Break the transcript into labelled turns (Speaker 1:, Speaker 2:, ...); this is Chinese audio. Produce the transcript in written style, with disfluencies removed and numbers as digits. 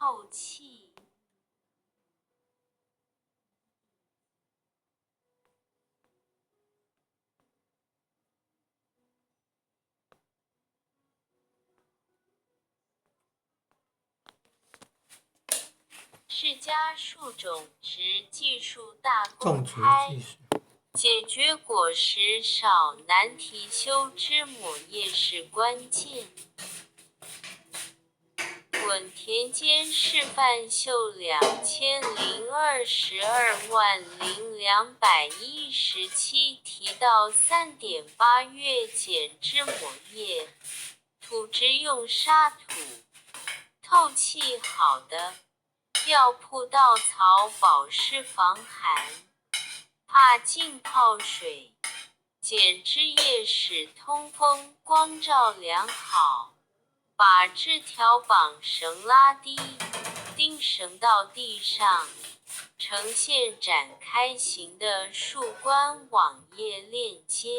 Speaker 1: 透气。世家树种植技术大公开，解决果实少难题，修枝抹叶是关键。滚田间示范秀20220217提到3.8月剪枝抹叶，土质用沙土，透气好的，要铺稻草保湿防寒，怕浸泡水，剪枝叶使通风光照良好。把枝条绑绳拉低，钉绳到地上，呈现展开型的树冠网页链接。